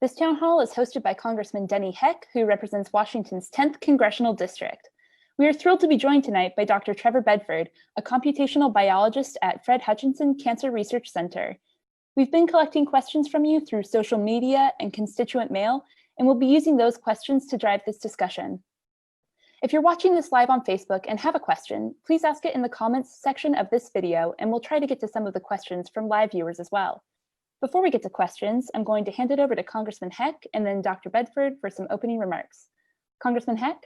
This town hall is hosted by Congressman Denny Heck, who represents Washington's 10th Congressional District. We are thrilled to be joined tonight by Dr. Trevor Bedford, a computational biologist at Fred Hutchinson Cancer Research Center. We've been collecting questions from you through social media and constituent mail, and we'll be using those questions to drive this discussion. If you're watching this live on Facebook and have a question, please ask it in the comments section of this video, and we'll try to get to some of the questions from live viewers as well. Before we get to questions, I'm going to hand it over to Congressman Heck and then Dr. Bedford for some opening remarks. Congressman Heck?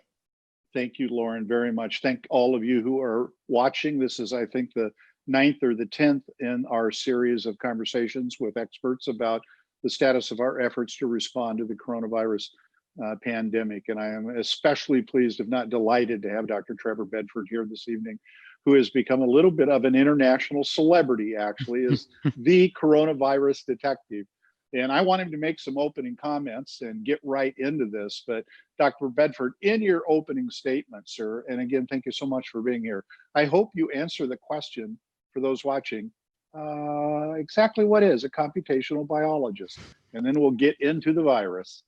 Thank you, Lauren, very much. Thank all of you who are watching. This is, I think, the 9th or the 10th in our series of conversations with experts about the status of our efforts to respond to the coronavirus pandemic. And I am especially pleased, if not delighted, to have Dr. Trevor Bedford here this evening, who has become a little bit of an international celebrity, actually, as the coronavirus detective. And I want him to make some opening comments and get right into this. But Dr. Bedford, in your opening statement, sir, and again, thank you so much for being here. I hope you answer the question for those watching, exactly what is a computational biologist? And then we'll get into the virus.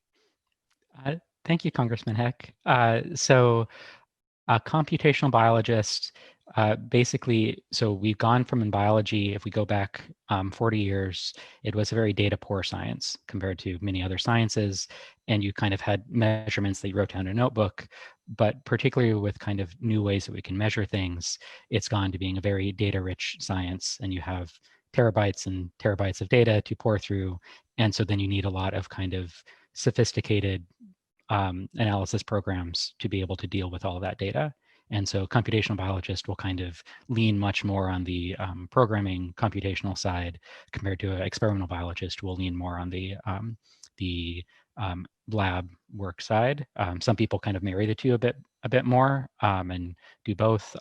Thank you, Congressman Heck. So a computational biologist, basically, so we've gone from in biology, if we go back 40 years, it was a very data poor science compared to many other sciences. And you kind of had measurements that you wrote down in a notebook, but particularly with kind of new ways that we can measure things, it's gone to being a very data rich science, and you have terabytes and terabytes of data to pour through. And so then you need a lot of kind of sophisticated analysis programs to be able to deal with all of that data. And so computational biologist will kind of lean much more on the programming computational side compared to an experimental biologist who will lean more on the lab work side. Some people kind of marry the two a bit more and do both.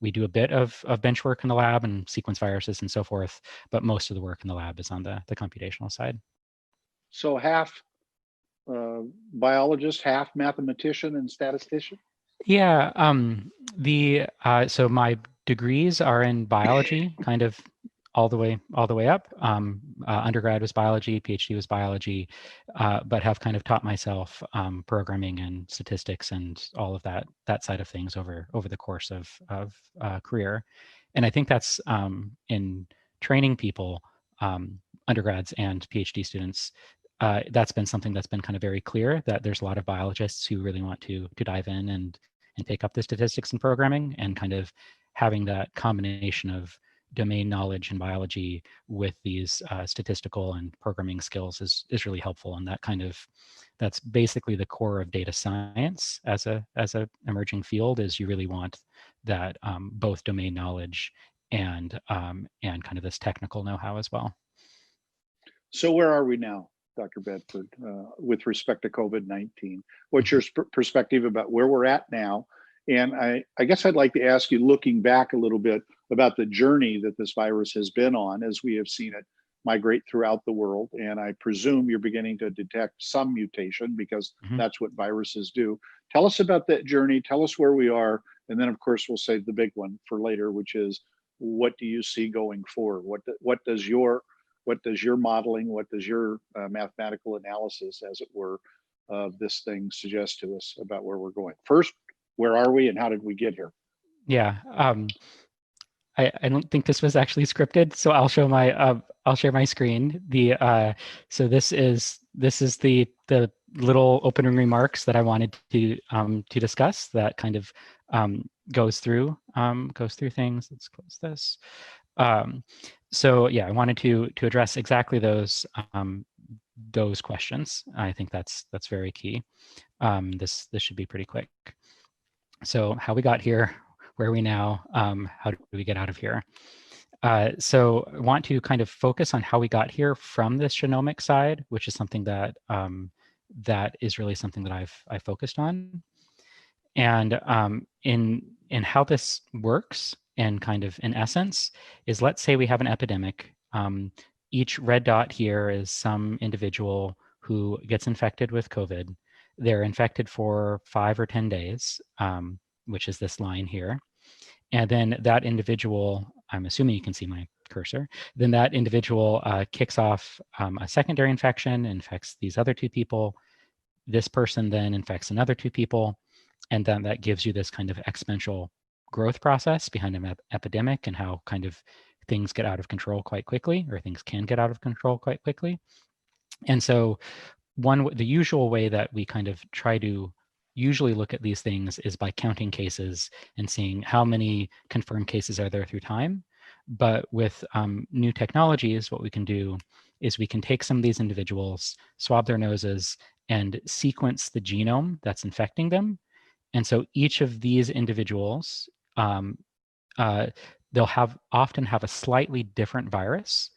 We do a bit of bench work in the lab and sequence viruses and so forth, but most of the work in the lab is on the computational side. So half biologist, half mathematician and statistician? Yeah, so my degrees are in biology, kind of all the way up. Undergrad was biology, PhD was biology, but have kind of taught myself programming and statistics and all of that side of things over the course of career. And I think that's in training people, undergrads and PhD students. That's been something that's been kind of very clear, that there's a lot of biologists who really want to dive in and pick up the statistics and programming, and kind of having that combination of domain knowledge in biology with these statistical and programming skills is really helpful. And that's basically the core of data science as a emerging field, is you really want that both domain knowledge and kind of this technical know-how as well. So where are we now, Dr. Bedford, with respect to COVID-19? What's your perspective about where we're at now? And I guess I'd like to ask you, looking back a little bit, about the journey that this virus has been on as we have seen it migrate throughout the world. And I presume you're beginning to detect some mutation, because that's what viruses do. Tell us about that journey. Tell us where we are. And then, of course, we'll save the big one for later, which is, what do you see going forward? What does your modeling, what does your mathematical analysis, as it were, of this thing suggest to us about where we're going? First, where are we and how did we get here? Yeah, I don't think this was actually scripted, so I'll share my screen. So this is the little opening remarks that I wanted to discuss, that kind of goes through things. Let's close this. So yeah, I wanted to address exactly those questions. I think that's very key. This should be pretty quick. So how we got here, where are we now, how do we get out of here? So I want to kind of focus on how we got here from this genomic side, which is something that that is really something that I've focused on, and in how this works. And kind of in essence is, let's say we have an epidemic. Each red dot here is some individual who gets infected with COVID. They're infected for 5 or 10 days, which is this line here. And then that individual I'm assuming you can see my cursor, then that individual kicks off a secondary infection, infects these other 2 people. This person then infects another 2 people, and then that gives you this kind of exponential growth process behind an epidemic, and how kind of things get out of control quite quickly, or things can get out of control quite quickly. And so the usual way that we kind of try to usually look at these things is by counting cases and seeing how many confirmed cases are there through time. But with new technologies, what we can do is we can take some of these individuals, swab their noses, and sequence the genome that's infecting them. And so each of these individuals, they'll often have a slightly different virus,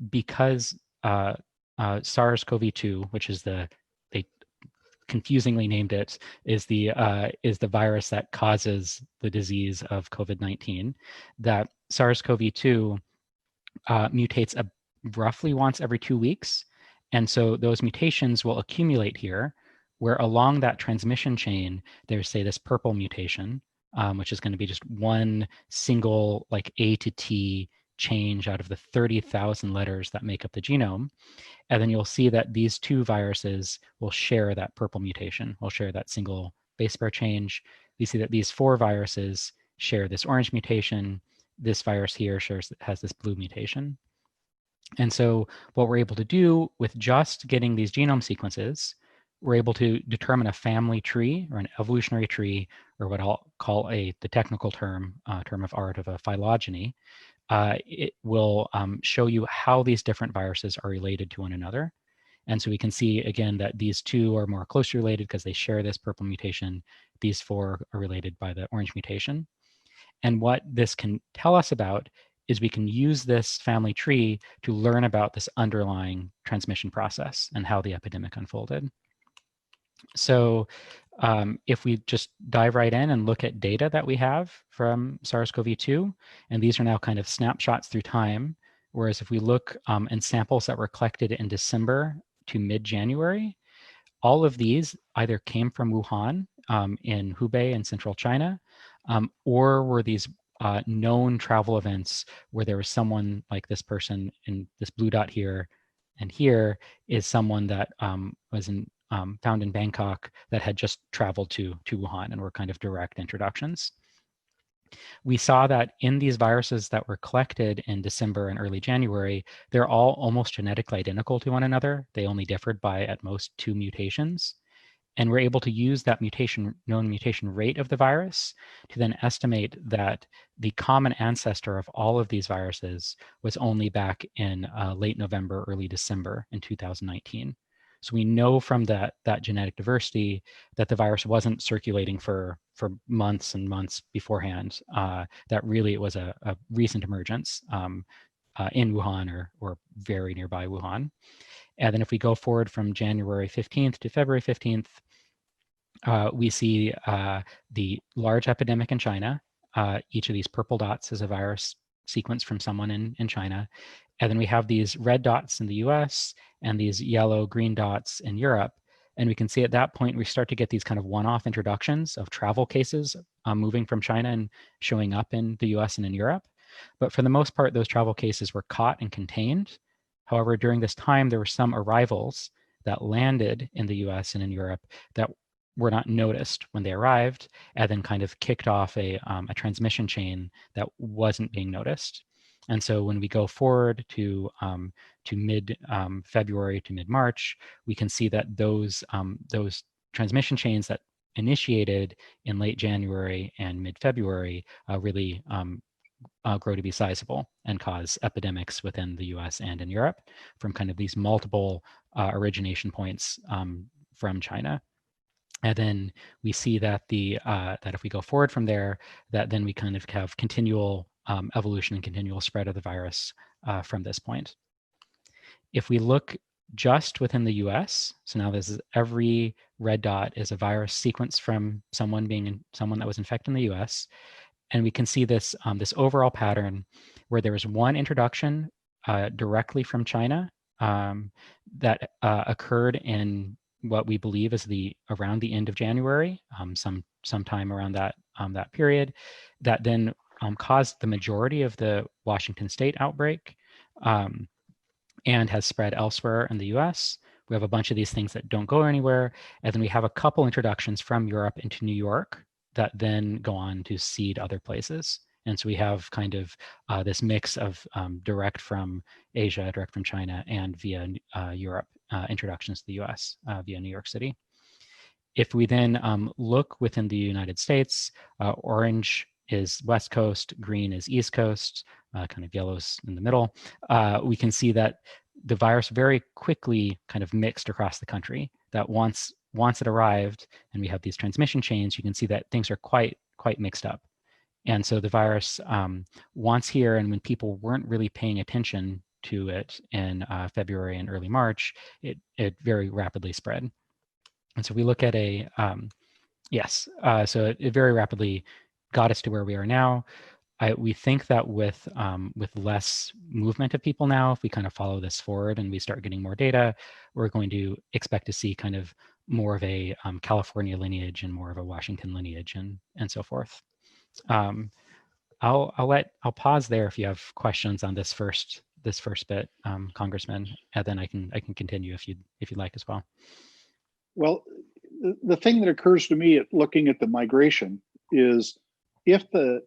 because SARS-CoV-2, which is they confusingly named it, is the virus that causes the disease of COVID-19. That SARS-CoV-2 mutates roughly once every 2 weeks, and so those mutations will accumulate here, where along that transmission chain, there's, say, this purple mutation, which is going to be just one single, like, A to T change out of the 30,000 letters that make up the genome. And then you'll see that these 2 viruses will share that purple mutation, will share that single base pair change. We see that these 4 viruses share this orange mutation. This virus here has this blue mutation. And so what we're able to do with just getting these genome sequences, we're able to determine a family tree, or an evolutionary tree, or what I'll call the technical term of art, of a phylogeny. It will show you how these different viruses are related to one another. And so we can see, again, that these 2 are more closely related because they share this purple mutation. These 4 are related by the orange mutation. And what this can tell us about is we can use this family tree to learn about this underlying transmission process and how the epidemic unfolded. So if we just dive right in and look at data that we have from SARS-CoV-2, and these are now kind of snapshots through time, whereas if we look in samples that were collected in December to mid-January, all of these either came from Wuhan in Hubei in central China, or were these known travel events where there was someone like this person in this blue dot here, and here is someone that was found in Bangkok that had just traveled to Wuhan, and were kind of direct introductions. We saw that in these viruses that were collected in December and early January, they're all almost genetically identical to one another. They only differed by at most 2 mutations. And we're able to use that known mutation rate of the virus to then estimate that the common ancestor of all of these viruses was only back in late November, early December in 2019. So we know from that genetic diversity that the virus wasn't circulating for months and months beforehand, that really it was a recent emergence in Wuhan, or very nearby Wuhan. And then if we go forward from January 15th to February 15th, we see the large epidemic in China. Each of these purple dots is a virus sequence from someone in China. And then we have these red dots in the US and these yellow green dots in Europe. And we can see at that point, we start to get these kind of one-off introductions of travel cases moving from China and showing up in the US and in Europe. But for the most part, those travel cases were caught and contained. However, during this time, there were some arrivals that landed in the US and in Europe that were not noticed when they arrived, and then kind of kicked off a transmission chain that wasn't being noticed. And so when we go forward to mid-February to mid-March, we can see that those transmission chains that initiated in late January and mid-February really grow to be sizable and cause epidemics within the US and in Europe from kind of these multiple origination points from China. And then we see that that if we go forward from there, that then we kind of have continual evolution and continual spread of the virus from this point. If we look just within the US, so now this is every red dot is a virus sequence from someone that was infected in the US, and we can see this this overall pattern where there was one introduction directly from China that occurred in what we believe is around the end of January, sometime around that period, that then caused the majority of the Washington state outbreak and has spread elsewhere in the US. We have a bunch of these things that don't go anywhere. And then we have a couple introductions from Europe into New York that then go on to seed other places. And so we have kind of this mix of direct from Asia, direct from China, and via Europe introductions to the US via New York City. If we then look within the United States, orange is West Coast, green is East Coast, kind of yellows in the middle, we can see that the virus very quickly kind of mixed across the country. That once it arrived and we have these transmission chains, you can see that things are quite mixed up. And so the virus, once here, and when people weren't really paying attention to it in February and early March, it very rapidly spread. And so we look at so it very rapidly got us to where we are now. We think that with less movement of people now, if we kind of follow this forward and we start getting more data, we're going to expect to see kind of more of a California lineage and more of a Washington lineage and so forth. I'll pause there if you have questions on this first bit, Congressman, and then I can continue if you'd like as well. Well, the thing that occurs to me at looking at the migration is if the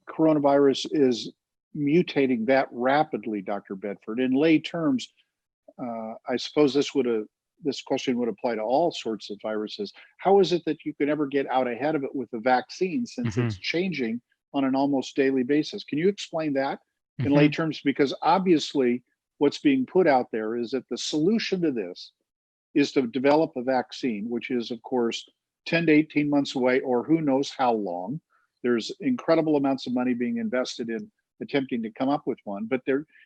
coronavirus is mutating that rapidly, Dr. Bedford, in lay terms, I suppose this question would apply to all sorts of viruses. How is it that you can ever get out ahead of it with a vaccine since it's changing on an almost daily basis? Can you explain that in lay terms? Because obviously what's being put out there is that the solution to this is to develop a vaccine, which is, of course, 10 to 18 months away, or who knows how long. There's incredible amounts of money being invested in attempting to come up with one, but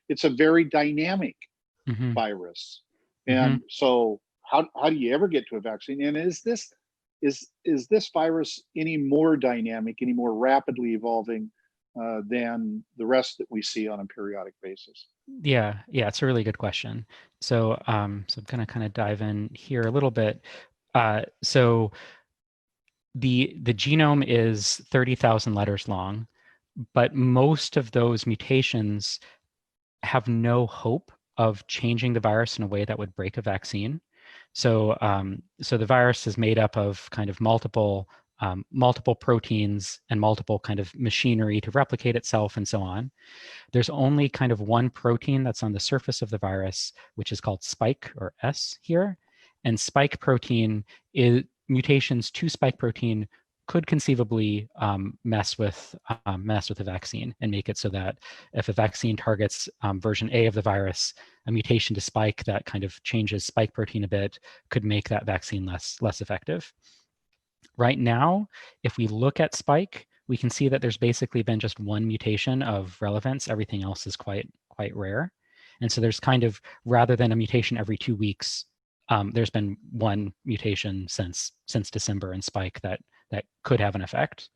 it's a very dynamic virus. And so how do you ever get to a vaccine? And is this virus any more dynamic, any more rapidly evolving than the rest that we see on a periodic basis? Yeah, it's a really good question. So I'm gonna kind of dive in here a little bit. So the genome is 30,000 letters long, but most of those mutations have no hope of changing the virus in a way that would break a vaccine. So the virus is made up of kind of multiple proteins and multiple kind of machinery to replicate itself and so on. There's only kind of one protein that's on the surface of the virus, which is called spike, or S here. And spike protein mutations to spike protein could conceivably mess with a vaccine and make it so that if a vaccine targets version A of the virus, a mutation to spike that kind of changes spike protein a bit could make that vaccine less effective. Right now, if we look at spike, we can see that there's basically been just one mutation of relevance. Everything else is quite rare. And so there's kind of, rather than a mutation every 2 weeks, there's been one mutation since December in spike that could have an effect.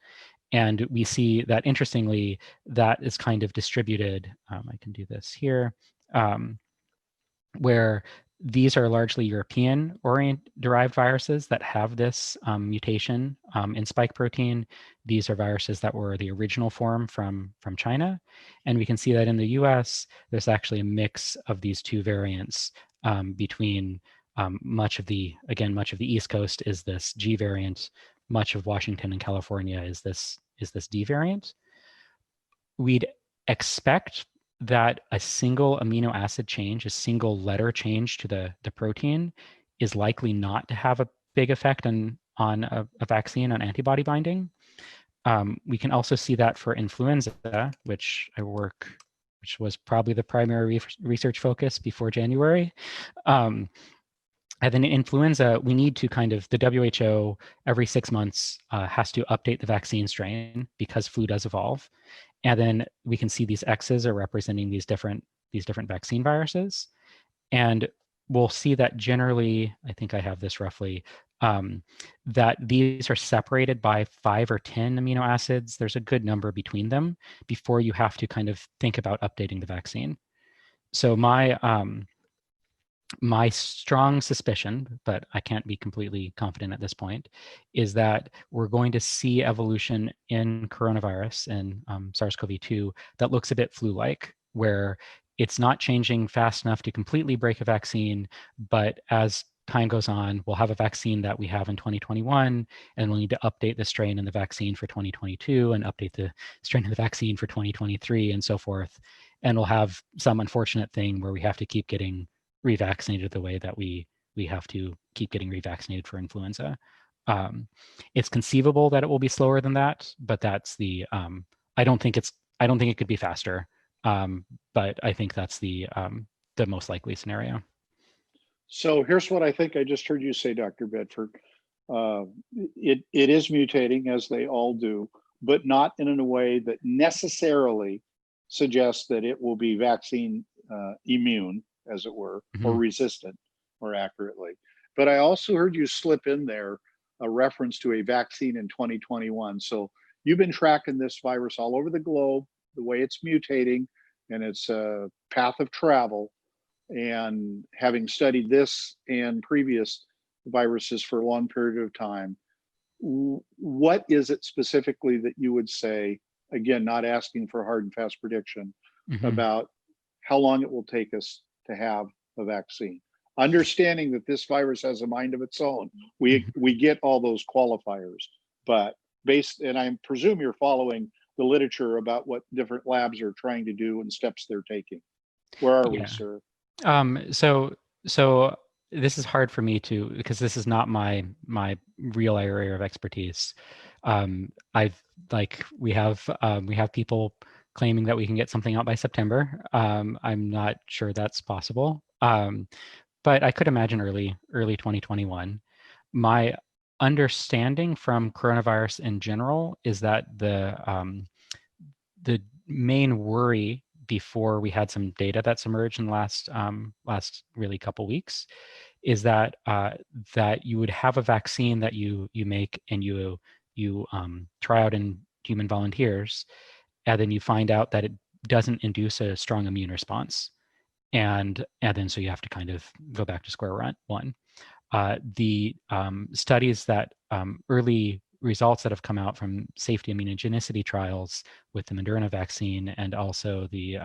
And we see that, interestingly, that is kind of distributed. I can do this here, where these are largely European-derived viruses that have this mutation in spike protein. These are viruses that were the original form from China. And we can see that in the US, there's actually a mix of these two variants between much of the East Coast is this G variant, much of Washington and California is this D variant. We'd expect that a single amino acid change, a single letter change to the protein, is likely not to have a big effect on a vaccine, on antibody binding. We can also see that for influenza, which was probably the primary research focus before January. And then in influenza, we need to the WHO every 6 months has to update the vaccine strain because flu does evolve. And then we can see these X's are representing these different vaccine viruses. And we'll see that generally, I think I have this roughly, that these are separated by 5 or 10 amino acids. There's a good number between them before you have to kind of think about updating the vaccine. So my My strong suspicion, but I can't be completely confident at this point, is that we're going to see evolution in coronavirus and SARS-CoV-2 that looks a bit flu-like, where it's not changing fast enough to completely break a vaccine, but as time goes on, we'll have a vaccine that we have in 2021, and we'll need to update the strain in the vaccine for 2022 and update the strain of the vaccine for 2023 and so forth. And we'll have some unfortunate thing where we have to keep getting revaccinated the way that we have to keep getting revaccinated for influenza. It's conceivable that it will be slower than that, but that's the I don't think it could be faster. But I think that's the most likely scenario. So here's what I think I just heard you say, Dr. Bedford. It is mutating, as they all do, but not in a way that necessarily suggests that it will be vaccine immune, as it were, or resistant, more accurately. But I also heard you slip in there a reference to a vaccine in 2021. So you've been tracking this virus all over the globe, the way it's mutating and its path of travel. And having studied this and previous viruses for a long period of time, what is it specifically that you would say, again, not asking for a hard and fast prediction, about how long it will take us to have a vaccine? Understanding that this virus has a mind of its own, we get all those qualifiers, but and I presume you're following the literature about what different labs are trying to do and steps they're taking. Where are we, sir? So this is hard for me to, because this is not my real area of expertise. We have people claiming that we can get something out by September. I'm not sure that's possible, but I could imagine early 2021. My understanding from coronavirus in general is that the main worry before we had some data that's emerged in the last really couple weeks is that that you would have a vaccine that you make and you try out in human volunteers, and then you find out that it doesn't induce a strong immune response, and then so you have to kind of go back to square one. The studies that early results that have come out from safety immunogenicity trials with the Moderna vaccine and also the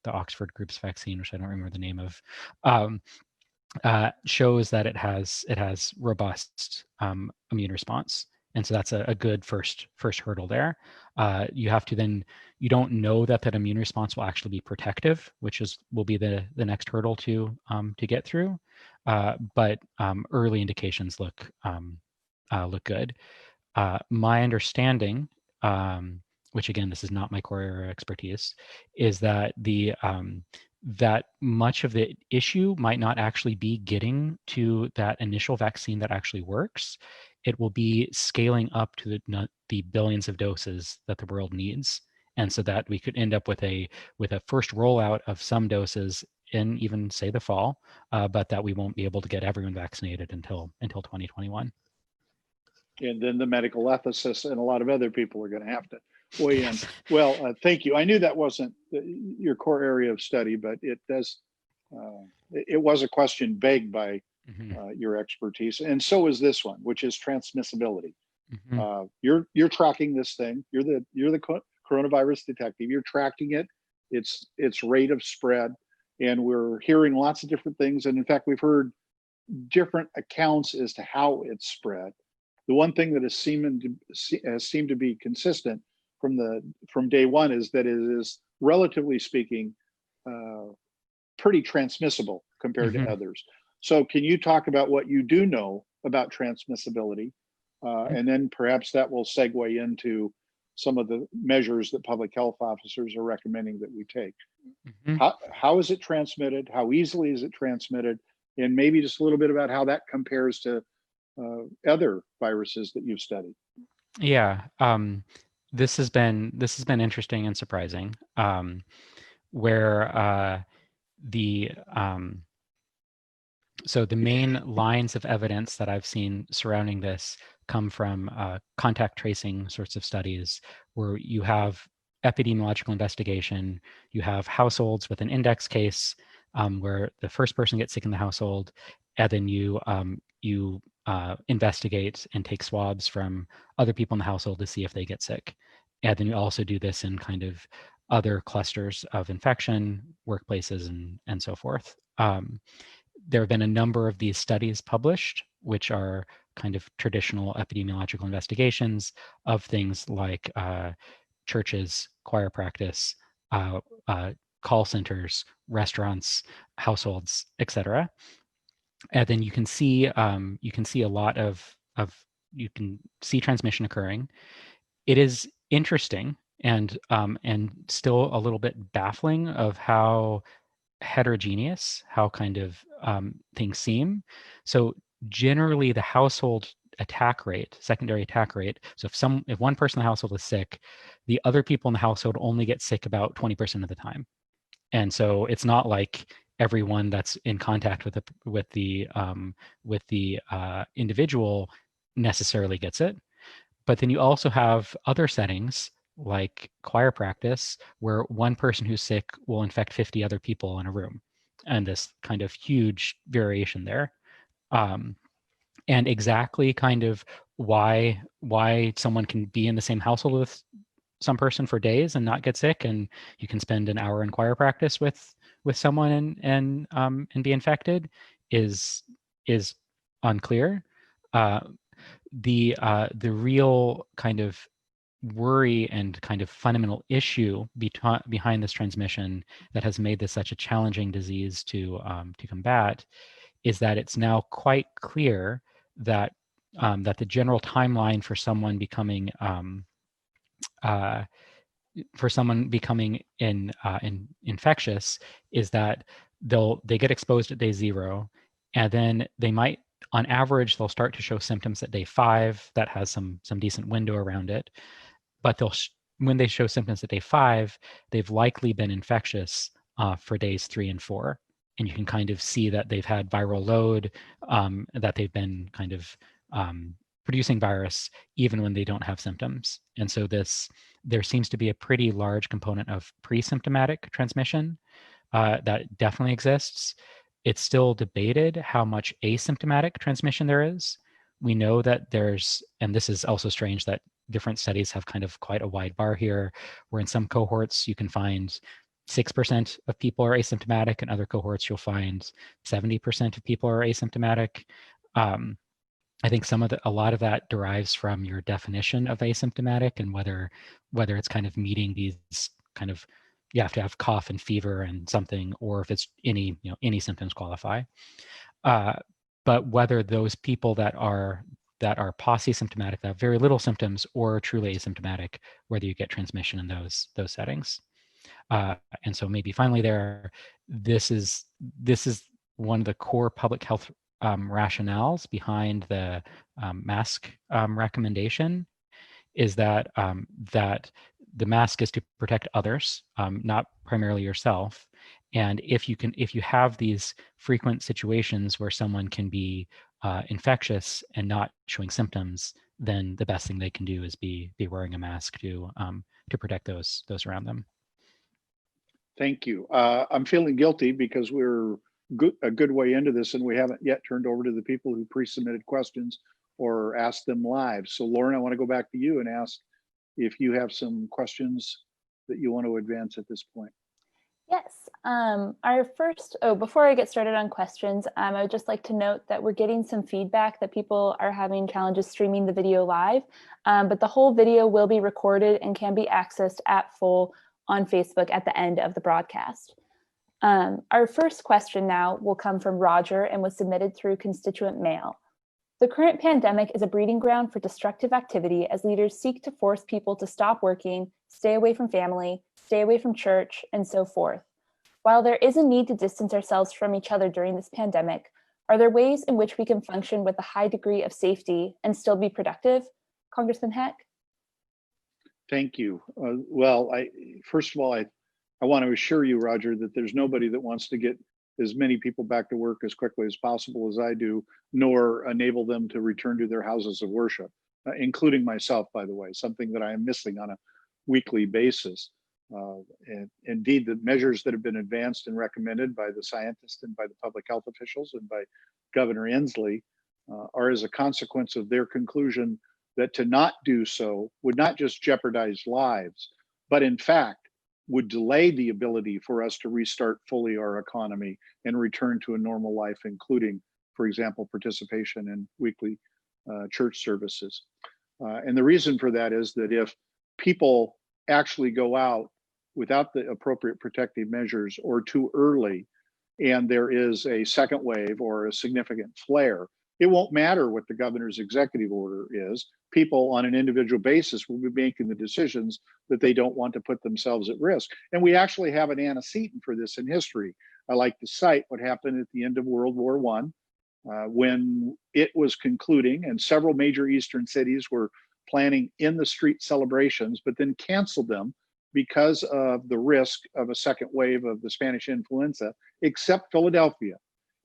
Oxford Group's vaccine, which I don't remember the name of, shows that it has robust immune response, and so that's a good first hurdle there. You have to then, you don't know that immune response will actually be protective, which will be the next hurdle to get through. But early indications look good. My understanding, which again, this is not my core area of expertise, is that that much of the issue might not actually be getting to that initial vaccine that actually works. It will be scaling up to the billions of doses that the world needs, and so that we could end up with a first rollout of some doses in even say the fall, but that we won't be able to get everyone vaccinated until 2021. And then the medical ethicists and a lot of other people are going to have to weigh in. Well, thank you. I knew that wasn't your core area of study, but it does. It was a question begged by your expertise, and so is this one, which is transmissibility. You're tracking this thing. You're the coronavirus detective. You're tracking it, its rate of spread, and we're hearing lots of different things. And in fact, we've heard different accounts as to how it's spread. The one thing that has seemed to be consistent from day one is that it is, relatively speaking, pretty transmissible compared to others. So can you talk about what you do know about transmissibility? And then perhaps that will segue into some of the measures that public health officers are recommending that we take. How is it transmitted? How easily is it transmitted? And maybe just a little bit about how that compares to other viruses that you've studied. Yeah, this has been interesting and surprising. Where so the main lines of evidence that I've seen surrounding this come from contact tracing sorts of studies, where you have epidemiological investigation, you have households with an index case, where the first person gets sick in the household, and then you investigate and take swabs from other people in the household to see if they get sick. And then you also do this in kind of other clusters of infection, workplaces, and so forth. There have been a number of these studies published, which are kind of traditional epidemiological investigations of things like churches, choir practice, call centers, restaurants, households, etc. And then you can see a lot of you can see transmission occurring. It is interesting and still a little bit baffling of how heterogeneous, how kind of things seem. So generally the household attack rate, secondary attack rate, so if one person in the household is sick, the other people in the household only get sick about 20% of the time. And so it's not like everyone that's in contact with the individual necessarily gets it. But then you also have other settings like choir practice, where one person who's sick will infect 50 other people in a room, and this kind of huge variation there. And exactly kind of why someone can be in the same household with some person for days and not get sick, and you can spend an hour in choir practice with someone and be infected is unclear. The real kind of worry and kind of fundamental issue behind this transmission that has made this such a challenging disease to combat is that it's now quite clear that that the general timeline for someone becoming infectious is that they get exposed at day 0, and then they might, on average, they'll start to show symptoms at day 5 that has some decent window around it. But when they show symptoms at day 5, they've likely been infectious for days 3 and 4. And you can kind of see that they've had viral load, that they've been kind of producing virus even when they don't have symptoms. And so there seems to be a pretty large component of pre-symptomatic transmission that definitely exists. It's still debated how much asymptomatic transmission there is. We know that and this is also strange, that different studies have kind of quite a wide bar here, where in some cohorts you can find 6% of people are asymptomatic, and other cohorts you'll find 70% of people are asymptomatic. I think a lot of that derives from your definition of asymptomatic, and whether it's kind of meeting these kind of, you have to have cough and fever and something, or if it's any symptoms qualify. But whether those people that are posse-symptomatic, that have very little symptoms, or truly asymptomatic, whether you get transmission in those settings. And so maybe finally this is one of the core public health rationales behind the mask recommendation, is that that the mask is to protect others, not primarily yourself. And if you have these frequent situations where someone can be infectious and not showing symptoms, then the best thing they can do is be wearing a mask to protect those around them. Thank you. I'm feeling guilty because we're a good way into this, and we haven't yet turned over to the people who pre-submitted questions or asked them live. So Lauren, I want to go back to you and ask if you have some questions that you want to advance at this point. Yes. Before I get started on questions, I would just like to note that we're getting some feedback that people are having challenges streaming the video live, but the whole video will be recorded and can be accessed at full on Facebook at the end of the broadcast. Our first question now will come from Roger and was submitted through constituent mail. The current pandemic is a breeding ground for destructive activity as leaders seek to force people to stop working, stay away from family, stay away from church, and so forth. While there is a need to distance ourselves from each other during this pandemic, are there ways in which we can function with a high degree of safety and still be productive? Congressman Heck? Thank you. First of all, I want to assure you, Roger, that there's nobody that wants to get as many people back to work as quickly as possible as I do, nor enable them to return to their houses of worship, including myself, by the way, something that I am missing on a weekly basis. And indeed, the measures that have been advanced and recommended by the scientists and by the public health officials and by Governor Inslee are as a consequence of their conclusion that to not do so would not just jeopardize lives, but in fact would delay the ability for us to restart fully our economy and return to a normal life, including, for example, participation in weekly church services. And the reason for that is that if people actually go out without the appropriate protective measures or too early, and there is a second wave or a significant flare, it won't matter what the governor's executive order is. People on an individual basis will be making the decisions that they don't want to put themselves at risk. And we actually have an antecedent for this in history. I like to cite what happened at the end of World War I, when it was concluding and several major Eastern cities were planning in the street celebrations, but then canceled them because of the risk of a second wave of the Spanish influenza, except Philadelphia.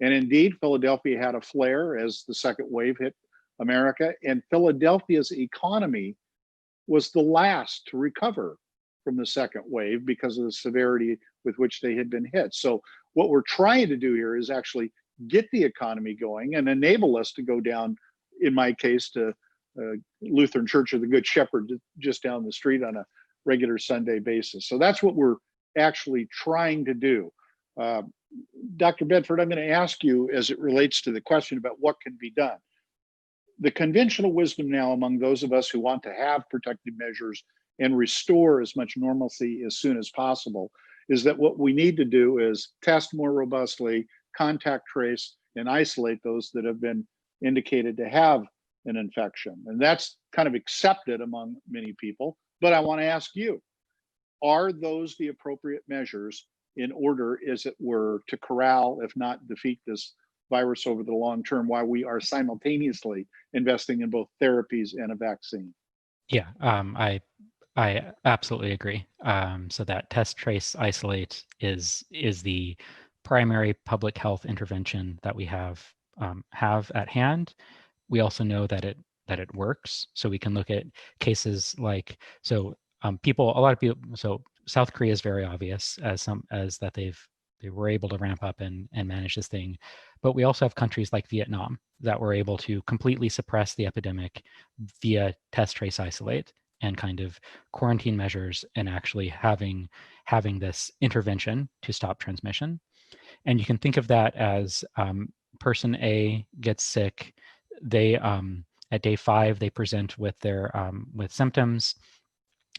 And indeed, Philadelphia had a flare as the second wave hit America, and Philadelphia's economy was the last to recover from the second wave because of the severity with which they had been hit. So what we're trying to do here is actually get the economy going and enable us to go down, in my case, to Lutheran Church of the Good Shepherd just down the street on a regular Sunday basis. So that's what we're actually trying to do. Dr. Bedford, I'm going to ask you as it relates to the question about what can be done. The conventional wisdom now among those of us who want to have protective measures and restore as much normalcy as soon as possible is that what we need to do is test more robustly, contact trace, and isolate those that have been indicated to have an infection. And that's kind of accepted among many people. But I want to ask you, are those the appropriate measures in order, as it were, to corral, if not defeat this virus over the long term, while we are simultaneously investing in both therapies and a vaccine? Yeah, I absolutely agree. So that test, trace, isolate is the primary public health intervention that we have at hand. We also know that it works. So we can look at cases like a lot of people. So South Korea is very obvious as that they were able to ramp up and manage this thing, but we also have countries like Vietnam that were able to completely suppress the epidemic via test, trace, isolate, and kind of quarantine measures, and actually having this intervention to stop transmission. And you can think of that as person A gets sick, they at day 5 they present with their with symptoms.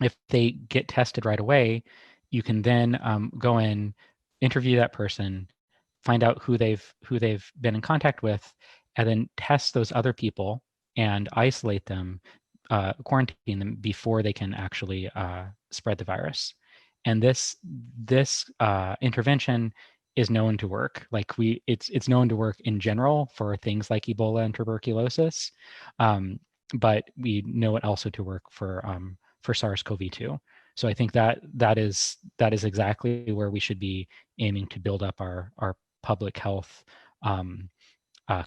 If they get tested right away, you can then go in, interview that person, find out who they've been in contact with, and then test those other people and isolate them, quarantine them before they can actually spread the virus. And this intervention is known to work. Like it's known to work in general for things like Ebola and tuberculosis, but we know it also to work for SARS-CoV-2. So I think that is exactly where we should be aiming to build up our public health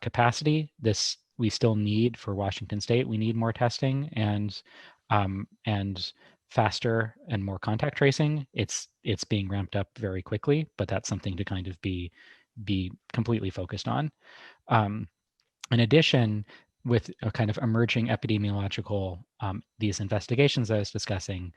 capacity. This we still need for Washington State. We need more testing and faster and more contact tracing. It's being ramped up very quickly, but that's something to kind of be completely focused on. In addition, with a kind of emerging epidemiological, these investigations I was discussing,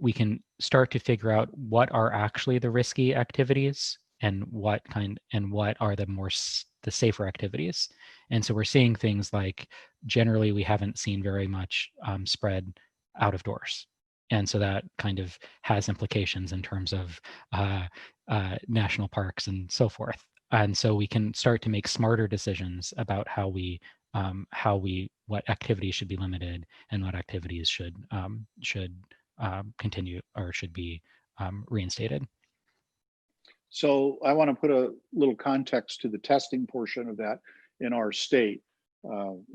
we can start to figure out what are actually the risky activities and what are the safer activities. And so we're seeing things like, generally we haven't seen very much spread out of doors. And so that kind of has implications in terms of national parks and so forth. And so we can start to make smarter decisions about what activities should be limited and what activities should continue or should be reinstated. So I want to put a little context to the testing portion of that in our state.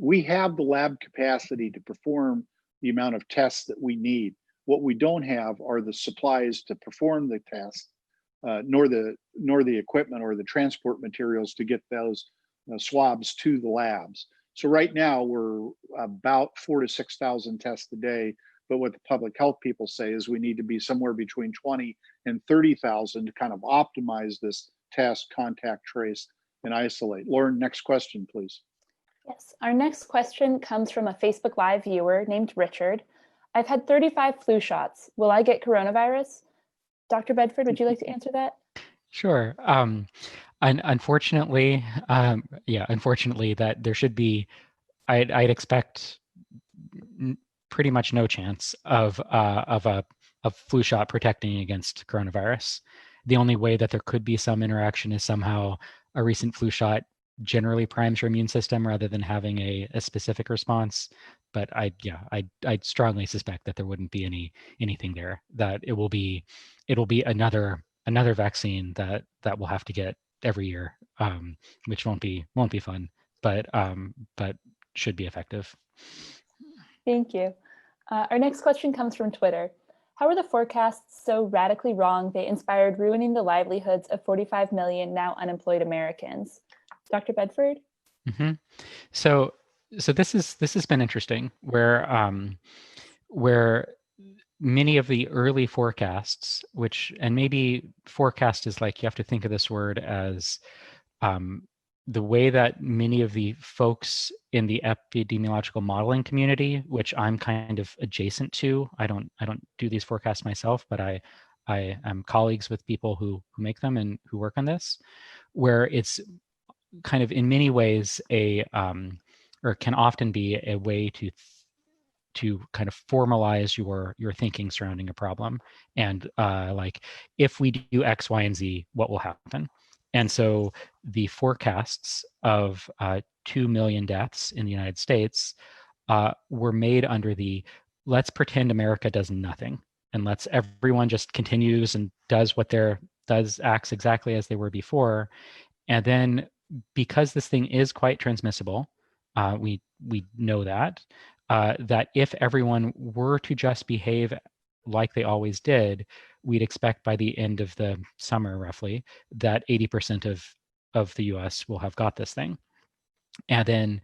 We have the lab capacity to perform the amount of tests that we need. What we don't have are the supplies to perform the test, nor the equipment or the transport materials to get those swabs to the labs. So right now we're about 4,000 to 6,000 tests a day But what the public health people say is we need to be somewhere between 20 and 30,000 to kind of optimize this test, contact, trace, and isolate. Lauren, next question, please. Yes, our next question comes from a Facebook Live viewer named Richard. I've had 35 flu shots. Will I get coronavirus? Dr. Bedford, would you like to answer that? Sure. Unfortunately, unfortunately, that there should be. I'd expect pretty much no chance of a flu shot protecting against coronavirus. The only way that there could be some interaction is somehow a recent flu shot generally primes your immune system rather than having a specific response. But I'd strongly suspect that there wouldn't be anything there. That it'll be another vaccine that we'll have to get every year, which won't be fun, but should be effective. Thank you. Our next question comes from Twitter. How are the forecasts so radically wrong they inspired ruining the livelihoods of 45 million now unemployed Americans? Dr. Bedford? Mm-hmm. So this has been interesting, where many of the early forecasts, and maybe forecast is like, you have to think of this word as the way that many of the folks in the epidemiological modeling community, which I'm kind of adjacent to, I don't do these forecasts myself, but I am colleagues with people who make them and who work on this, where it's kind of in many ways or can often be a way to kind of formalize your thinking surrounding a problem, and like, if we do X, Y, and Z, what will happen? And so the forecasts of 2 million deaths in the United States were made under the let's pretend America does nothing, and let's everyone just continues and acts exactly as they were before. And then, because this thing is quite transmissible, we know that if everyone were to just behave like they always did, we'd expect by the end of the summer, roughly, that 80% of the US will have got this thing. And then,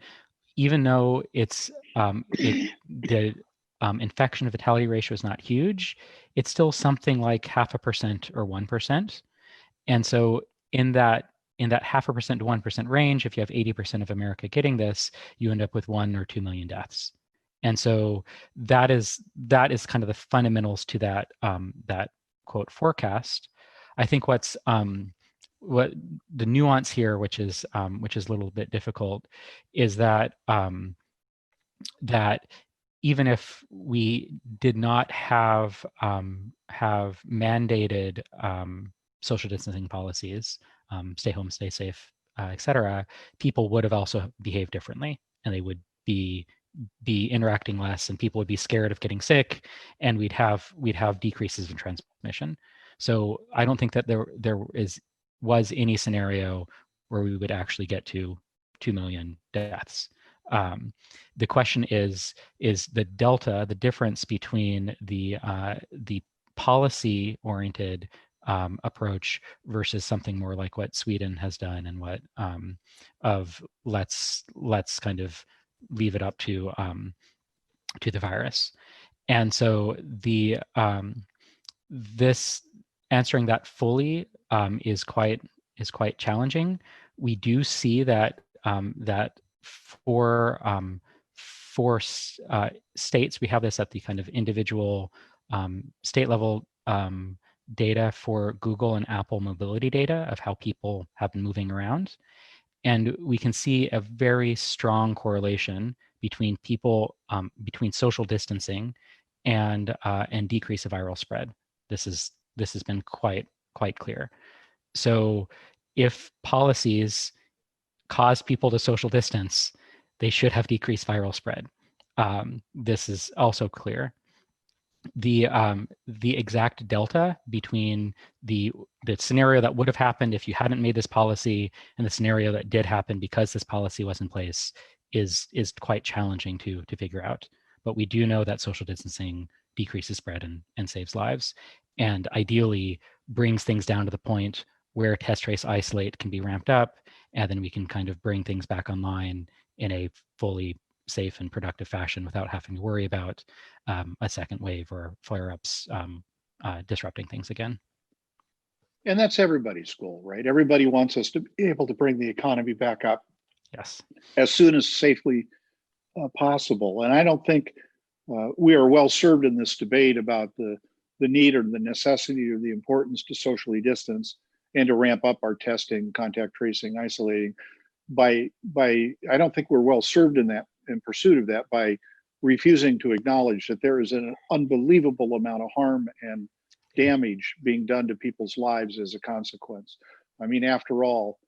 even though it's the infection fatality ratio is not huge, it's still something like 0.5% or 1%. And so in that 0.5% to 1% range, if you have 80% of America getting this, you end up with 1 or 2 million deaths. And so that is kind of the fundamentals to that quote forecast. I think what the nuance here, which is a little bit difficult, is that that even if we did not have mandated social distancing policies, stay home, stay safe, etc., people would have also behaved differently, and they would be interacting less, and people would be scared of getting sick, and we'd have decreases in transmission. So I don't think that there was any scenario where we would actually get to 2 million deaths. The question is the delta, the difference between the policy-oriented approach versus something more like what Sweden has done, and what let's kind of leave it up to the virus. And so this answering that fully is quite challenging. We do see that for states, we have this at the kind of individual state level data for Google and Apple mobility data of how people have been moving around. And we can see a very strong correlation between between social distancing and decrease of viral spread. This has been quite clear. So if policies cause people to social distance, they should have decreased viral spread. This is also clear. The exact delta between the scenario that would have happened if you hadn't made this policy and the scenario that did happen because this policy was in place is quite challenging to figure out. But we do know that social distancing decreases spread and saves lives, and ideally brings things down to the point where test, trace, isolate can be ramped up, and then we can kind of bring things back online in a fully safe and productive fashion without having to worry about a second wave or flare-ups disrupting things again. And that's everybody's goal, right? Everybody wants us to be able to bring the economy back up Yes. as soon as safely possible. And I don't think we are well served in this debate about the need or the necessity or the importance to socially distance and to ramp up our testing, contact tracing, isolating. I don't think we're well served in pursuit of that by refusing to acknowledge that there is an unbelievable amount of harm and damage being done to people's lives as a consequence. I mean, after all,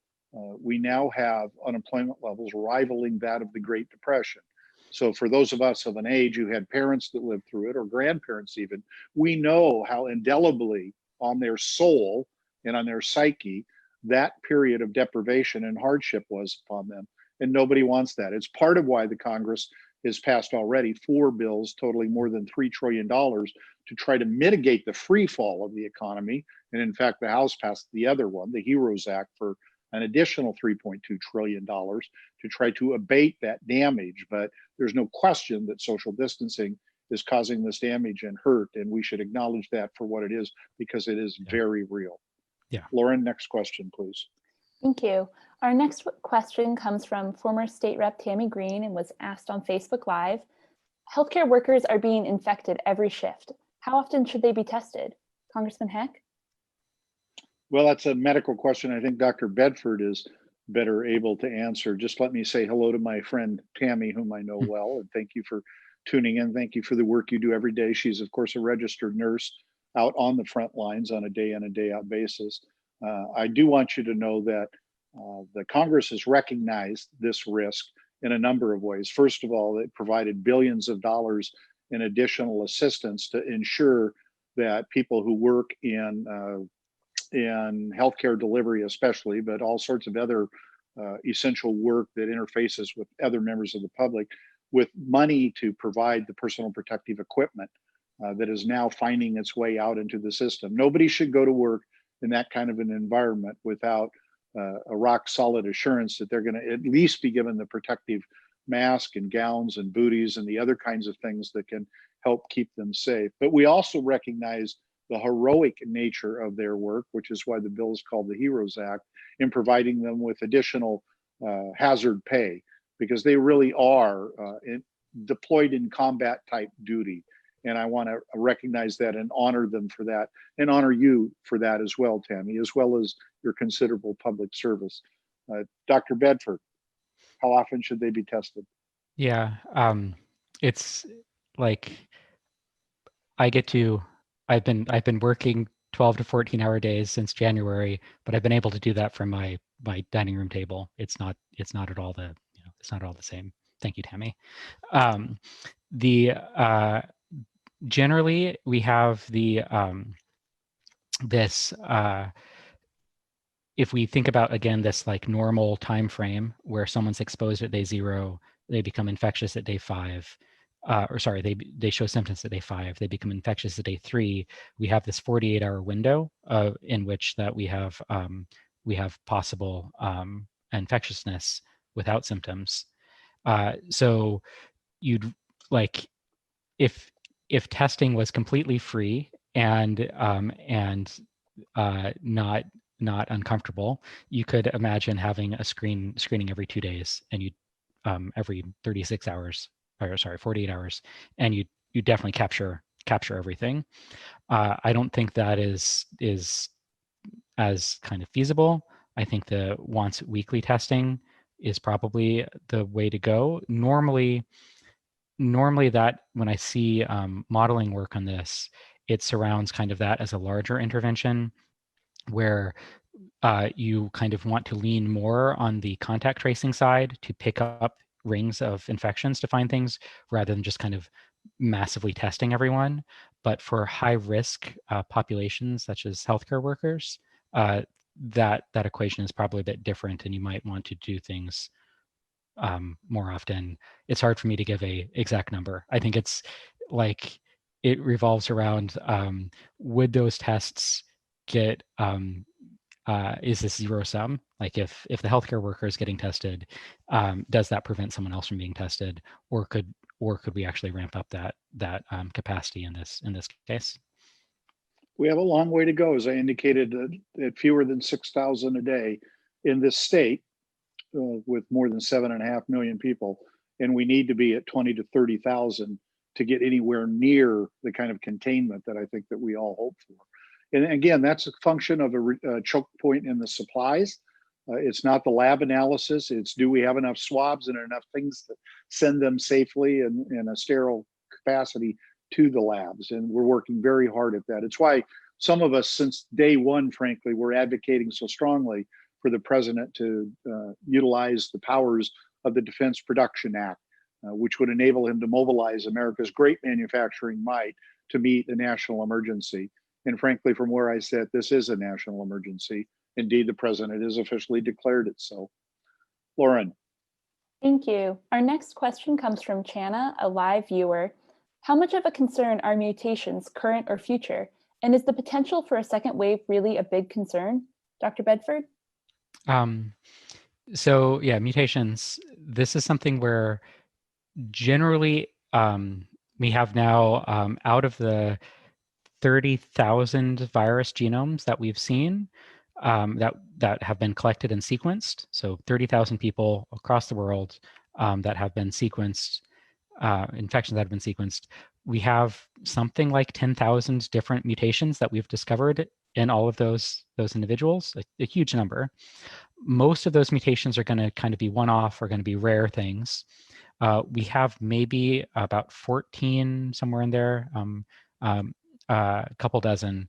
we now have unemployment levels rivaling that of the Great Depression. So for those of us of an age who had parents that lived through it, or grandparents even, we know how indelibly on their soul and on their psyche that period of deprivation and hardship was upon them. And nobody wants that. It's part of why the Congress has passed already 4 bills totaling more than $3 trillion to try to mitigate the free fall of the economy. And in fact, the House passed the other one, the HEROES Act, for an additional $3.2 trillion to try to abate that damage. But there's no question that social distancing is causing this damage and hurt, and we should acknowledge that for what it is, because it is very real. Yeah. Lauren, next question, please. Thank you. Our next question comes from former State Rep Tammy Green and was asked on Facebook Live. Healthcare workers are being infected every shift. How often should they be tested? Congressman Heck? Well, that's a medical question. I think Dr. Bedford is better able to answer. Just let me say hello to my friend Tammy, whom I know well, and thank you for tuning in. Thank you for the work you do every day. She's, of course, a registered nurse out on the front lines on a day in and day out basis. I do want you to know that the Congress has recognized this risk in a number of ways. First of all, it provided billions of dollars in additional assistance to ensure that people who work in healthcare delivery especially, but all sorts of other essential work that interfaces with other members of the public, with money to provide the personal protective equipment that is now finding its way out into the system. Nobody should go to work in that kind of an environment without a rock solid assurance that they're going to at least be given the protective mask and gowns and booties and the other kinds of things that can help keep them safe. But we also recognize the heroic nature of their work, which is why the bill is called the HEROES Act, in providing them with additional hazard pay, because they really are deployed in combat type duty. And I want to recognize that and honor them for that, and honor you for that as well, Tammy, as well as your considerable public service. Dr. Bedford, how often should they be tested? Yeah, it's like I've been working 12 to 14-hour days since January, but I've been able to do that from my dining room table. It's not at all it's not all the same. Thank you, Tammy. Generally, we have this. If we think about again this like normal time frame where someone's exposed at day 0, they become infectious at day 5. They show symptoms at day 5, they become infectious at day 3. We have this 48-hour window in which that we have possible infectiousness without symptoms. So you'd like if testing was completely free and not uncomfortable, you could imagine having a screening every 2 days, and you'd every 36 hours, or sorry, 48 hours, and you definitely capture everything. I don't think that is as kind of feasible. I think the once weekly testing is probably the way to go. Normally that when I see modeling work on this, it surrounds kind of that as a larger intervention where you kind of want to lean more on the contact tracing side to pick up rings of infections to find things rather than just kind of massively testing everyone. But for high risk populations such as healthcare workers, that equation is probably a bit different, and you might want to do things more often. It's hard for me to give a exact number. I think it's like it revolves around would those tests get is this zero sum? Like if the healthcare worker is getting tested, does that prevent someone else from being tested, or could we actually ramp up that capacity in this case? We have a long way to go, as I indicated, at fewer than 6,000 a day in this state, with more than 7.5 million people, and we need to be at 20 to 30,000 to get anywhere near the kind of containment that I think that we all hope for. And again, that's a function of a choke point in the supplies. It's not the lab analysis. It's, do we have enough swabs and enough things to send them safely and in a sterile capacity to the labs? And we're working very hard at that. It's why some of us, since day one, frankly, we're advocating so strongly for the president to utilize the powers of the Defense Production Act, which would enable him to mobilize America's great manufacturing might to meet a national emergency. And frankly, from where I sit, this is a national emergency. Indeed, the president has officially declared it so. Lauren. Thank you. Our next question comes from Chana, a live viewer. How much of a concern are mutations, current or future? And is the potential for a second wave really a big concern? Dr. Bedford? So yeah, mutations, this is something where generally we have now out of the 30,000 virus genomes that we've seen that have been collected and sequenced. So 30,000 people across the world that have been sequenced, infections that have been sequenced. We have something like 10,000 different mutations that we've discovered in all of those individuals, a huge number. Most of those mutations are going to kind of be one-off or going to be rare things. We have maybe about 14, somewhere in there, a couple dozen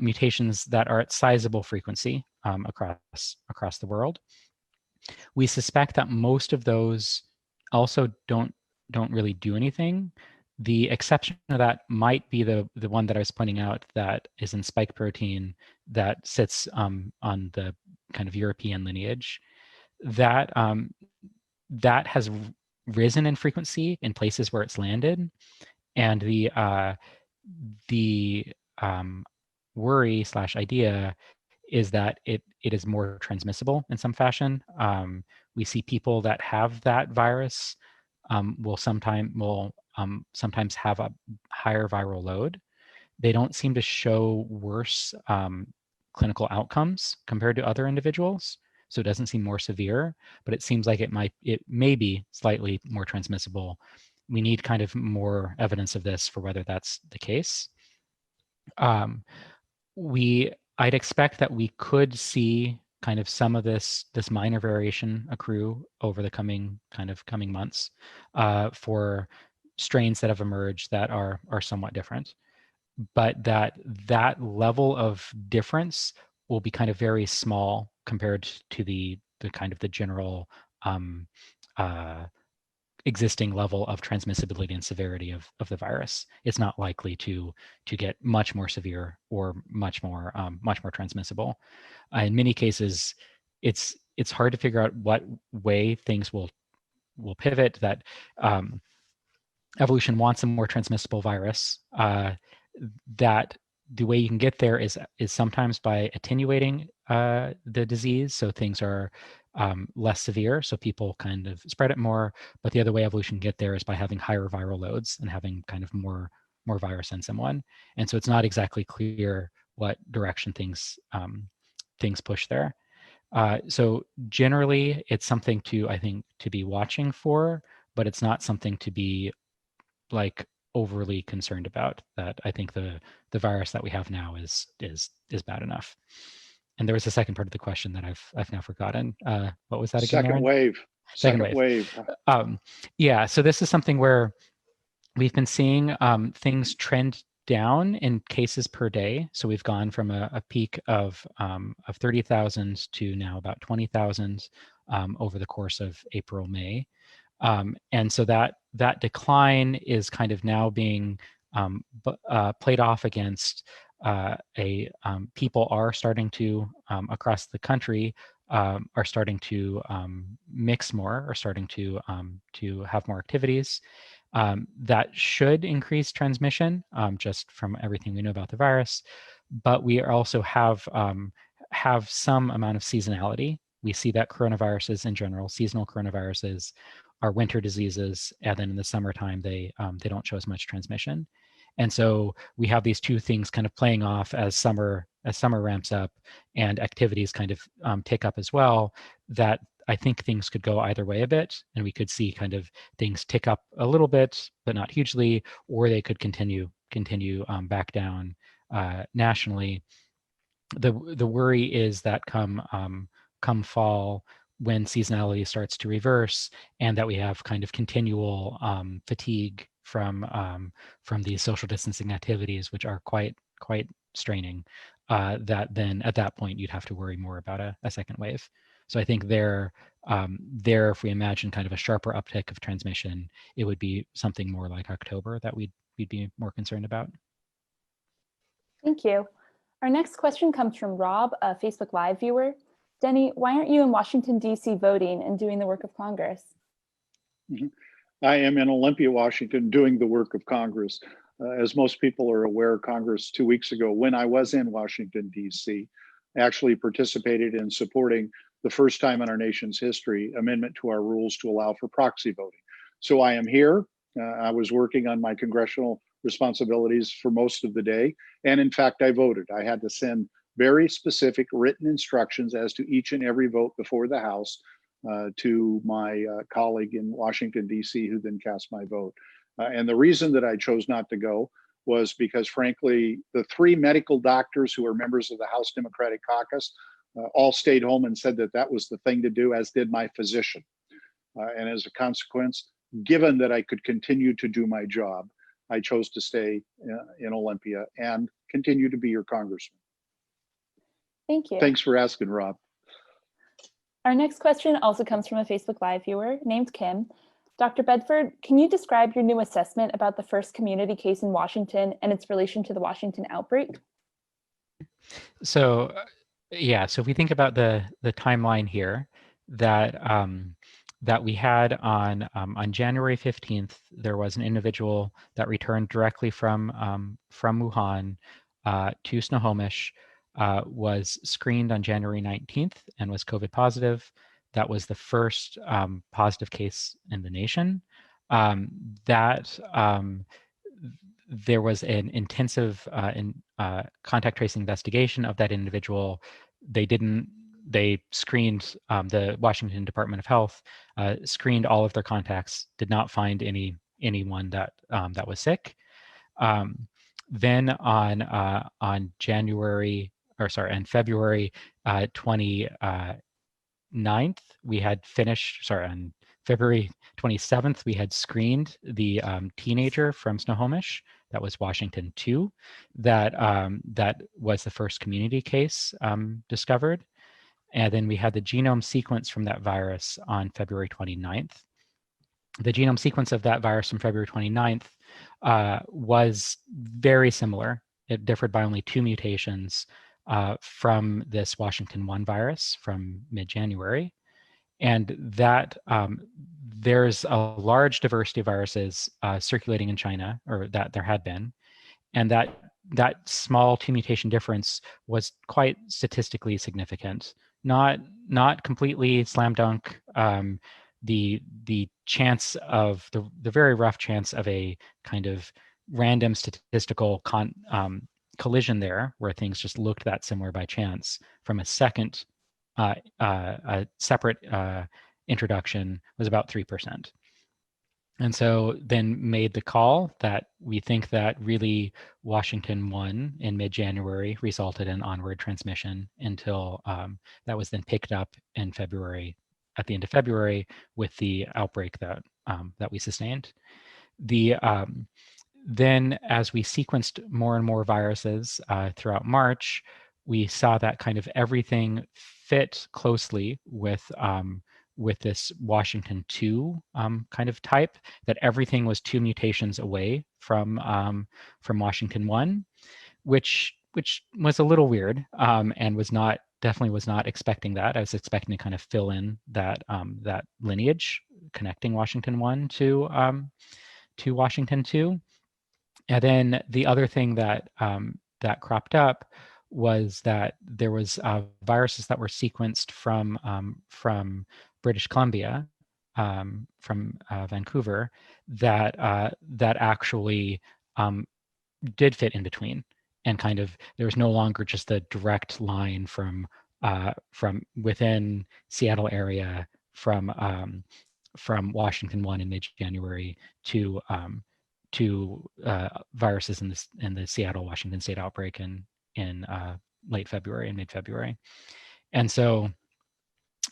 mutations that are at sizable frequency across the world. We suspect that most of those also don't really do anything. The exception to that might be the one that I was pointing out that is in spike protein that sits on the kind of European lineage. That that has risen in frequency in places where it's landed, and the worry / idea is that it is more transmissible in some fashion. We see people that have that virus will sometimes have a higher viral load. They don't seem to show worse clinical outcomes compared to other individuals. So it doesn't seem more severe, but it seems like it may be slightly more transmissible. We need kind of more evidence of this for whether that's the case. I'd expect that we could see kind of some of this minor variation accrue over the coming months for strains that have emerged that are somewhat different, but that level of difference will be kind of very small compared to the kind of the general existing level of transmissibility and severity of the virus. It's not likely to get much more severe or much more transmissible. In many cases, it's hard to figure out what way things will pivot. That evolution wants a more transmissible virus. That the way you can get there is sometimes by attenuating the disease, so things are less severe, so people kind of spread it more. But the other way evolution can get there is by having higher viral loads and having kind of more virus in someone. And so it's not exactly clear what direction things push there. So generally, it's something I think to be watching for, but it's not something to be like overly concerned about. That I think the virus that we have now is bad enough. And there was a second part of the question that I've now forgotten. What was that again? Second wave. Second wave. Yeah. So this is something where we've been seeing things trend down in cases per day. So we've gone from a peak of 30,000 to now about 20,000 over the course of April, May. And so that decline is kind of now being played off against people are starting to across the country are starting to mix more, are starting to have more activities that should increase transmission just from everything we know about the virus. But we also have have some amount of seasonality. We see that coronaviruses in general, seasonal coronaviruses, are winter diseases, and then in the summertime they don't show as much transmission. And so we have these two things kind of playing off as summer ramps up and activities kind of tick up as well, that I think things could go either way a bit, and we could see kind of things tick up a little bit, but not hugely, or they could continue back down nationally. The worry is that come fall, when seasonality starts to reverse, and that we have kind of continual fatigue from these social distancing activities, which are quite straining, that then at that point you'd have to worry more about a second wave. So I think there, if we imagine kind of a sharper uptick of transmission, it would be something more like October that we'd be more concerned about. Thank you. Our next question comes from Rob, a Facebook Live viewer. Denny, why aren't you in Washington, D.C. voting and doing the work of Congress? I am in Olympia, Washington, doing the work of Congress. As most people are aware, Congress 2 weeks ago, when I was in Washington, D.C., actually participated in supporting the first time in our nation's history amendment to our rules to allow for proxy voting. So I am here. I was working on my congressional responsibilities for most of the day. And in fact, I voted. I had to send very specific written instructions as to each and every vote before the House to my colleague in Washington, D.C., who then cast my vote. And the reason that I chose not to go was because, frankly, the three medical doctors who are members of the House Democratic Caucus all stayed home and said that that was the thing to do, as did my physician. And as a consequence, given that I could continue to do my job, I chose to stay in Olympia and continue to be your congressman. Thank you. Thanks for asking, Rob. Our next question also comes from a Facebook Live viewer named Kim. Dr. Bedford, can you describe your new assessment about the first community case in Washington and its relation to the Washington outbreak? So, yeah, so if we think about the timeline here, that we had on January 15th, there was an individual that returned directly from Wuhan to Snohomish, was screened on January 19th and was COVID positive. That was the first positive case in the nation. There was an intensive contact tracing investigation of that individual. They screened, the Washington Department of Health screened all of their contacts, did not find anyone that was sick. Then on February 29th, we had finished, on February 27th, we had screened the teenager from Snohomish. That was Washington 2. That was the first community case discovered. And then we had the genome sequence from that virus on February 29th. The genome sequence of that virus from February 29th was very similar. It differed by only 2 mutations from this Washington 1 virus from mid-January. And that there's a large diversity of viruses circulating in China, or that there had been, and that small 2 mutation difference was quite statistically significant. Not completely slam dunk. The chance of the very rough chance of a kind of random statistical collision there, where things just looked that similar by chance from a second a separate introduction, was about 3%. And so then made the call that we think that really Washington 1 in mid-January resulted in onward transmission until that was then picked up in February, at the end of February, with the outbreak that we sustained. Then as we sequenced more and more viruses throughout March, we saw that kind of everything fit closely with this Washington 2 kind of type, that everything was 2 mutations away from Washington 1, which was a little weird, and definitely was not expecting that. I was expecting to kind of fill in that lineage connecting Washington 1 to Washington 2. And then the other thing that cropped up was that there was viruses that were sequenced from British Columbia, from Vancouver, that actually did fit in between, and kind of there was no longer just a direct line from within Seattle area from Washington 1 in mid-January to viruses in the Seattle, Washington state outbreak in late February and mid-February. And so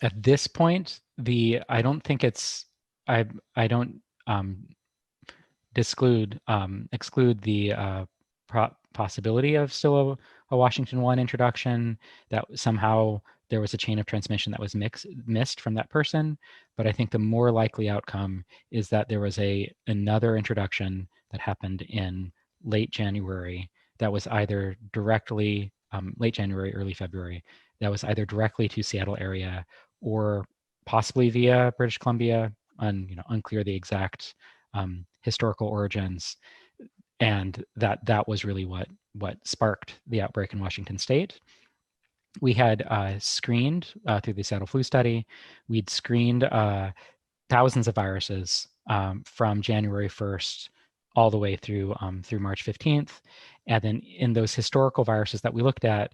at this point, I don't think it's I don't exclude the possibility of still a Washington 1 introduction, that somehow there was a chain of transmission that was missed from that person. But I think the more likely outcome is that there was another introduction that happened in late January that was either directly, late January, early February, that was either directly to Seattle area or possibly via British Columbia, unclear the exact historical origins. And that was really what sparked the outbreak in Washington state. We had screened through the Seattle flu study. We'd screened thousands of viruses from January 1st all the way through March 15th. And then in those historical viruses that we looked at,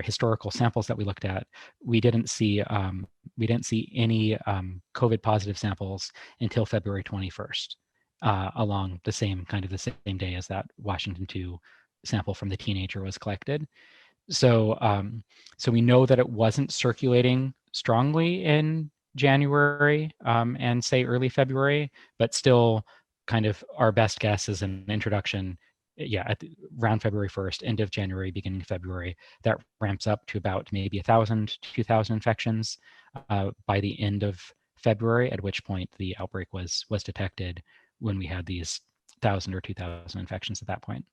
historical samples that we looked at, we didn't see any COVID positive samples until February 21st, along the same day as that Washington 2 sample from the teenager was collected. So we know that it wasn't circulating strongly in January and say early February, but still kind of our best guess is an introduction, around February 1st, end of January, beginning of February, that ramps up to about maybe 1,000, 2,000 infections by the end of February, at which point the outbreak was detected when we had these 1,000 or 2,000 infections at that point.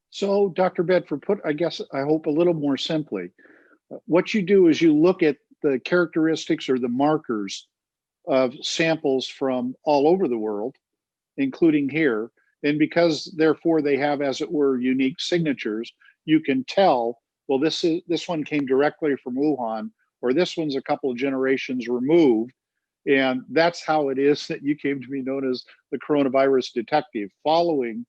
So, Dr. Bedford, I hope a little more simply, what you do is you look at the characteristics or the markers of samples from all over the world, including here. And because therefore they have, as it were, unique signatures, you can tell, well, this one came directly from Wuhan, or this one's a couple of generations removed. And that's how it is that you came to be known as the coronavirus detective, following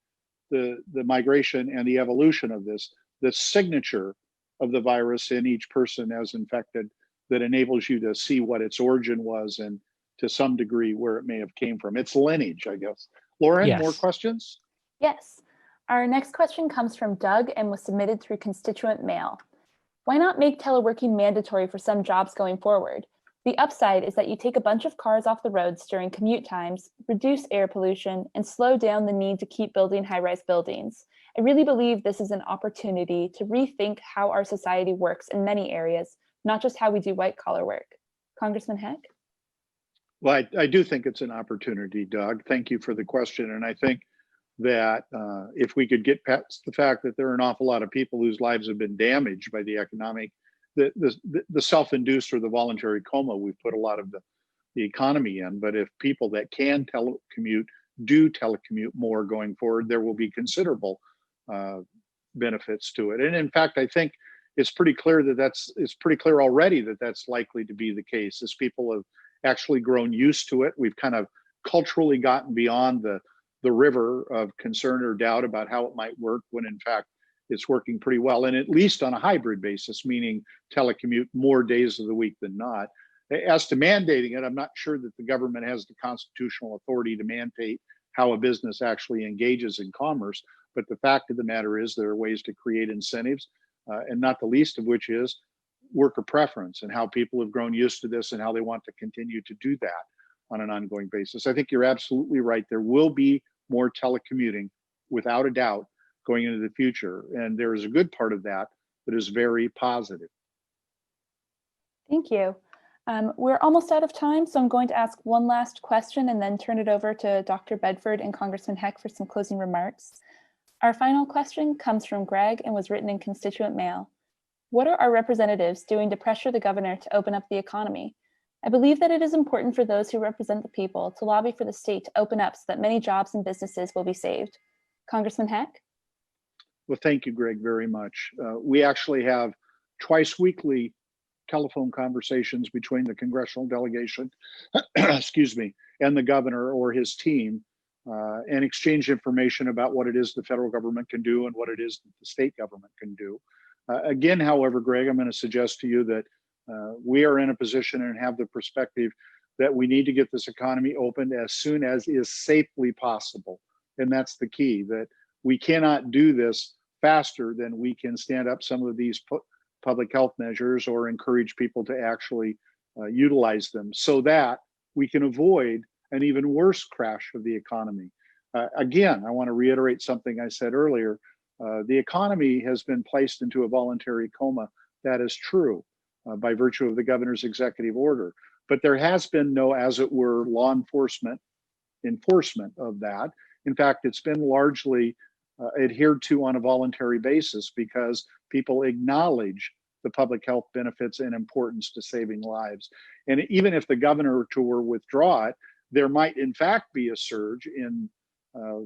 the migration and the evolution of this, the signature of the virus in each person as infected, that enables you to see what its origin was and to some degree where it may have came from. Its lineage, I guess. Lauren, Yes. More questions? Yes. Our next question comes from Doug and was submitted through constituent mail. Why not make teleworking mandatory for some jobs going forward? The upside is that you take a bunch of cars off the roads during commute times, reduce air pollution, and slow down the need to keep building high-rise buildings. I really believe this is an opportunity to rethink how our society works in many areas, not just how we do white-collar work. Congressman Heck? Well, I do think it's an opportunity, Doug. Thank you for the question. And I think that if we could get past the fact that there are an awful lot of people whose lives have been damaged by the economic, the self-induced or the voluntary coma we've put a lot of the economy in. But if people that can telecommute do telecommute more going forward, there will be considerable benefits to it. And in fact, I think it's pretty clear it's pretty clear already that that's likely to be the case as people have actually grown used to it. We've kind of culturally gotten beyond the river of concern or doubt about how it might work, when in fact it's working pretty well, and at least on a hybrid basis, meaning telecommute more days of the week than not. As to mandating it, I'm not sure that the government has the constitutional authority to mandate how a business actually engages in commerce. But the fact of the matter is there are ways to create incentives, and not the least of which is worker preference and how people have grown used to this and how they want to continue to do that on an ongoing basis. I think you're absolutely right. There will be more telecommuting, without a doubt, going into the future. And there is a good part of that that is very positive. Thank you. We're almost out of time, so I'm going to ask one last question and then turn it over to Dr. Bedford and Congressman Heck for some closing remarks. Our final question comes from Greg and was written in constituent mail. What are our representatives doing to pressure the governor to open up the economy? I believe that it is important for those who represent the people to lobby for the state to open up so that many jobs and businesses will be saved. Congressman Heck? Well, thank you, Greg, very much. We actually have twice weekly telephone conversations between the congressional delegation, excuse me, and the governor or his team, and exchange information about what it is the federal government can do and what it is that the state government can do. Again, however, Greg, I'm going to suggest to you that we are in a position and have the perspective that we need to get this economy opened as soon as is safely possible. And that's the key, that we cannot do this faster than we can stand up some of these public health measures or encourage people to actually utilize them so that we can avoid an even worse crash of the economy. Again, I want to reiterate something I said earlier. The economy has been placed into a voluntary coma. That is true by virtue of the governor's executive order. But there has been no, as it were, law enforcement enforcement of that. In fact, it's been largely adhered to on a voluntary basis because people acknowledge the public health benefits and importance to saving lives. And even if the governor were to withdraw it, there might in fact be a surge in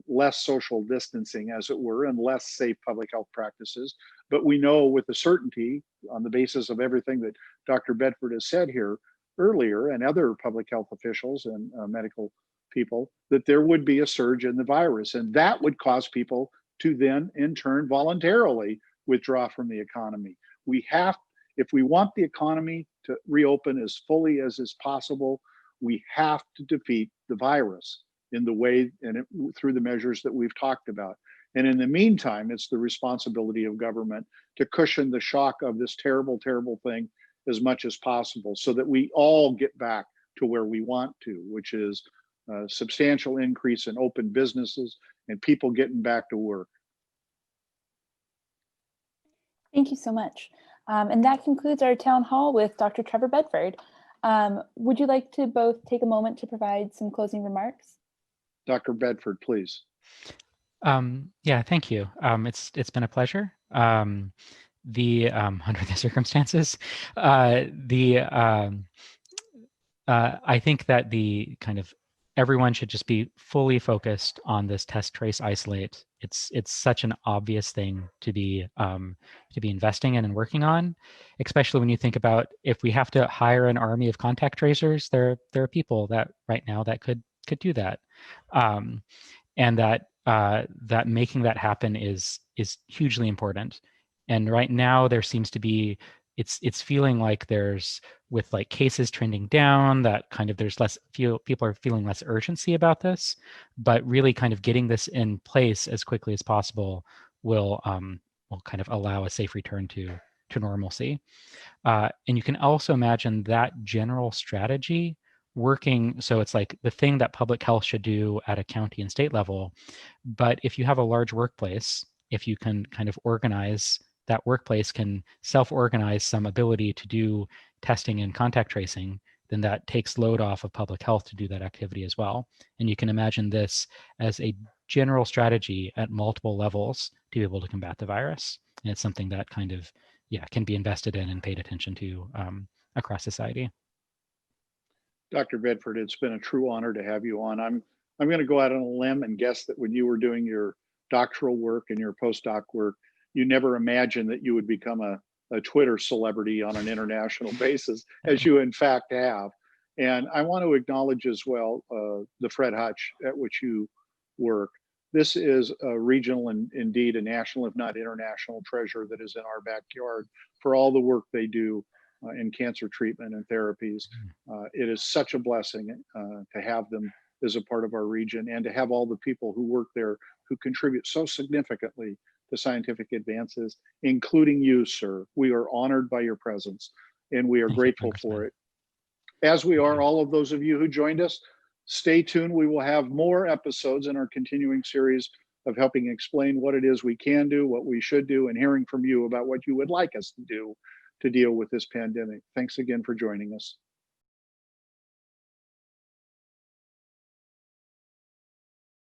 less social distancing, as it were, and less safe public health practices. But we know with a certainty, on the basis of everything that Dr. Bedford has said here earlier and other public health officials and medical people, that there would be a surge in the virus. And that would cause people to then, in turn, voluntarily withdraw from the economy. We have, if we want the economy to reopen as fully as is possible, we have to defeat the virus in the way and through the measures that we've talked about. And in the meantime, it's the responsibility of government to cushion the shock of this terrible, terrible thing as much as possible so that we all get back to where we want to, which is a substantial increase in open businesses and people getting back to work. Thank you so much. And that concludes our town hall with Dr. Trevor Bedford. Would you like to both take a moment to provide some closing remarks? Dr. Bedford, please. Yeah, thank you. It's been a pleasure. Under the circumstances, I think that the kind of everyone should just be fully focused on this test, trace, isolate. It's such an obvious thing to be investing in and working on, especially when you think about if we have to hire an army of contact tracers. There are people that right now that could do that, and that making that happen is hugely important. And right now there seems to be it's feeling like there's, with like cases trending down, that kind of there's people are feeling less urgency about this, but really kind of getting this in place as quickly as possible will kind of allow a safe return to normalcy. And you can also imagine that general strategy working. So it's like the thing that public health should do at a county and state level. But if you have a large workplace, if you can kind of organize, that workplace can self-organize some ability to do testing and contact tracing, then that takes load off of public health to do that activity as well. And you can imagine this as a general strategy at multiple levels to be able to combat the virus. And it's something that kind of, can be invested in and paid attention to across society. Dr. Bedford, it's been a true honor to have you on. I'm going to go out on a limb and guess that when you were doing your doctoral work and your postdoc work, you never imagined that you would become a Twitter celebrity on an international basis, as you in fact have. And I want to acknowledge as well the Fred Hutch at which you work. This is a regional and indeed a national, if not international, treasure that is in our backyard for all the work they do in cancer treatment and therapies. It is such a blessing to have them as a part of our region and to have all the people who work there who contribute so significantly to scientific advances, including you, sir. We are honored by your presence and we are grateful for it. As we are all of those of you who joined us. Stay tuned. We will have more episodes in our continuing series of helping explain what it is we can do, what we should do, and hearing from you about what you would like us to do to deal with this pandemic. Thanks again for joining us.